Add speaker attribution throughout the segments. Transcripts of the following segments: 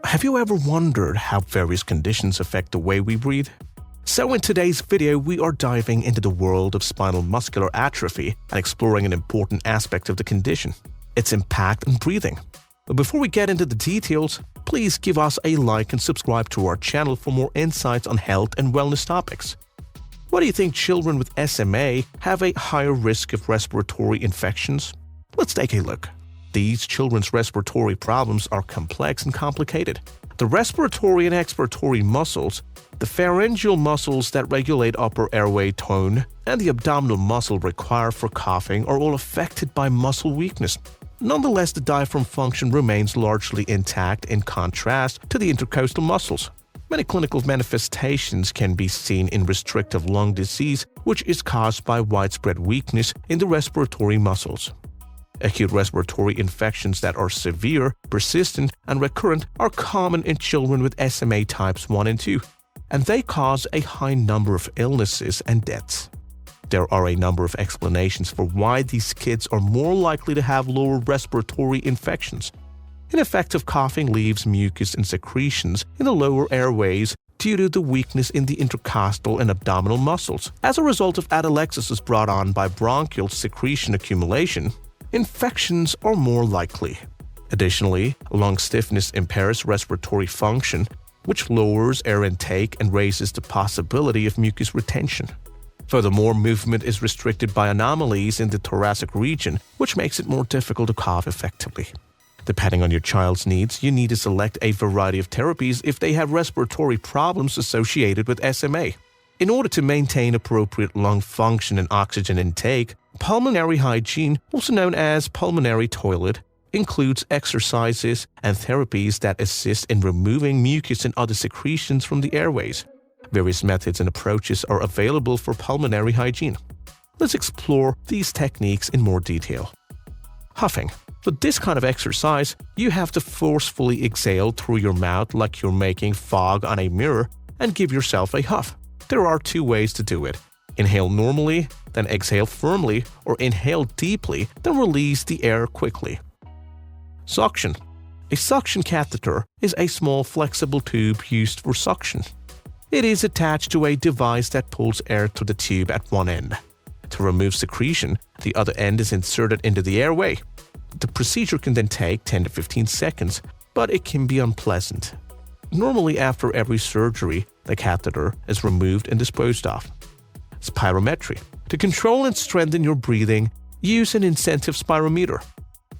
Speaker 1: Have you ever wondered how various conditions affect the way we breathe? So in today's video, we are diving into the world of spinal muscular atrophy and exploring an important aspect of the condition, its impact on breathing. But before we get into the details, please give us a like and subscribe to our channel for more insights on health and wellness topics. Why do you think children with SMA have a higher risk of respiratory infections? Let's take a look. These children's respiratory problems are complex and complicated. The respiratory and expiratory muscles, the pharyngeal muscles that regulate upper airway tone, and the abdominal muscle required for coughing are all affected by muscle weakness. Nonetheless, the diaphragm function remains largely intact in contrast to the intercostal muscles. Many clinical manifestations can be seen in restrictive lung disease, which is caused by widespread weakness in the respiratory muscles. Acute respiratory infections that are severe, persistent, and recurrent are common in children with SMA types 1 and 2, and they cause a high number of illnesses and deaths. There are a number of explanations for why these kids are more likely to have lower respiratory infections. Ineffective coughing leaves mucus and secretions in the lower airways due to the weakness in the intercostal and abdominal muscles. As a result of atelectasis brought on by bronchial secretion accumulation, infections are more likely. Additionally, lung stiffness impairs respiratory function, which lowers air intake and raises the possibility of mucus retention. Furthermore, movement is restricted by anomalies in the thoracic region, which makes it more difficult to cough effectively. Depending on your child's needs, you need to select a variety of therapies if they have respiratory problems associated with SMA. In order to maintain appropriate lung function and oxygen intake, pulmonary hygiene, also known as pulmonary toilet, includes exercises and therapies that assist in removing mucus and other secretions from the airways. Various methods and approaches are available for pulmonary hygiene. Let's explore these techniques in more detail. Huffing. For this kind of exercise, you have to forcefully exhale through your mouth like you're making fog on a mirror and give yourself a huff. There are 2 ways to do it. Inhale normally, then exhale firmly, or inhale deeply, then release the air quickly. Suction. A suction catheter is a small flexible tube used for suction. It is attached to a device that pulls air through the tube at one end. To remove secretion, the other end is inserted into the airway. The procedure can then take 10 to 15 seconds, but it can be unpleasant. Normally, after every surgery, the catheter is removed and disposed of. Spirometry. To control and strengthen your breathing, use an incentive spirometer.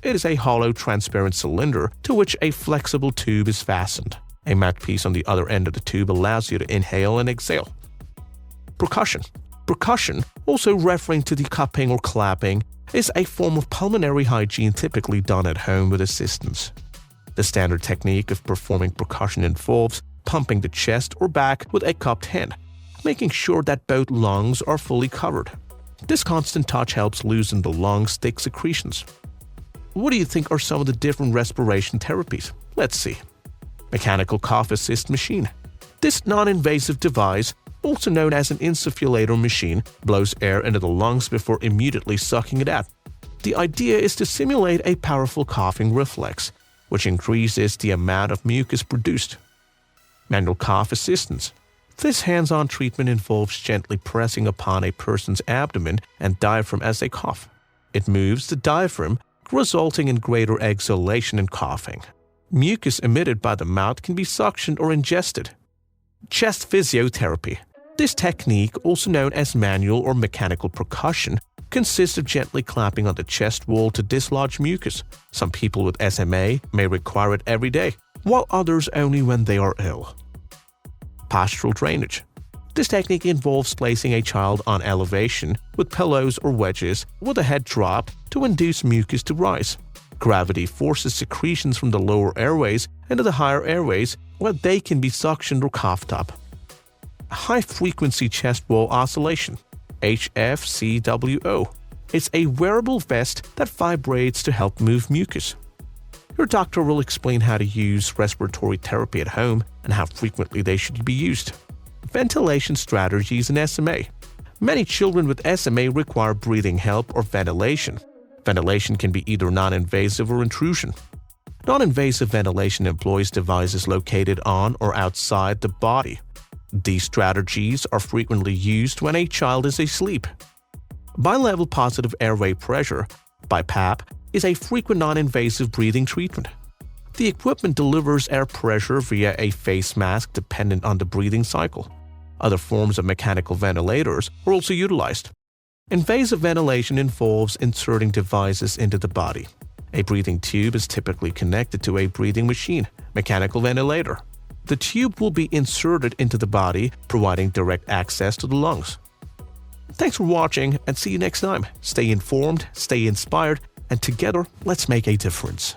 Speaker 1: It is a hollow, transparent cylinder to which a flexible tube is fastened. A mouthpiece on the other end of the tube allows you to inhale and exhale. Percussion. Percussion, also referring to the cupping or clapping, is a form of pulmonary hygiene typically done at home with assistance. The standard technique of performing percussion involves pumping the chest or back with a cupped hand, making sure that both lungs are fully covered. This constant touch helps loosen the lung's thick secretions. What do you think are some of the different respiration therapies? Let's see. Mechanical cough assist machine. This non-invasive device, also known as an insufflator machine, blows air into the lungs before immediately sucking it out. The idea is to simulate a powerful coughing reflex, which increases the amount of mucus produced. Manual cough assistance. This hands-on treatment involves gently pressing upon a person's abdomen and diaphragm as they cough. It moves the diaphragm, resulting in greater exhalation and coughing. Mucus emitted by the mouth can be suctioned or ingested. Chest physiotherapy. This technique, also known as manual or mechanical percussion, consists of gently clapping on the chest wall to dislodge mucus. Some people with SMA may require it every day, while others only when they are ill. Postural drainage. This technique involves placing a child on elevation with pillows or wedges with a head drop to induce mucus to rise. Gravity forces secretions from the lower airways into the higher airways where they can be suctioned or coughed up. High-frequency chest wall oscillation, HFCWO. It's a wearable vest that vibrates to help move mucus. Your doctor will explain how to use respiratory therapy at home and how frequently they should be used. Ventilation strategies in SMA. Many children with SMA require breathing help or ventilation. Ventilation can be either non-invasive or intrusion. Non-invasive ventilation employs devices located on or outside the body. These strategies are frequently used when a child is asleep. Bilevel positive airway pressure, BiPAP, is a frequent non-invasive breathing treatment. The equipment delivers air pressure via a face mask dependent on the breathing cycle. Other forms of mechanical ventilators are also utilized. Invasive ventilation involves inserting devices into the body. A breathing tube is typically connected to a breathing machine, mechanical ventilator. The tube will be inserted into the body, providing direct access to the lungs. Thanks for watching and see you next time. Stay informed, stay inspired, and together, let's make a difference.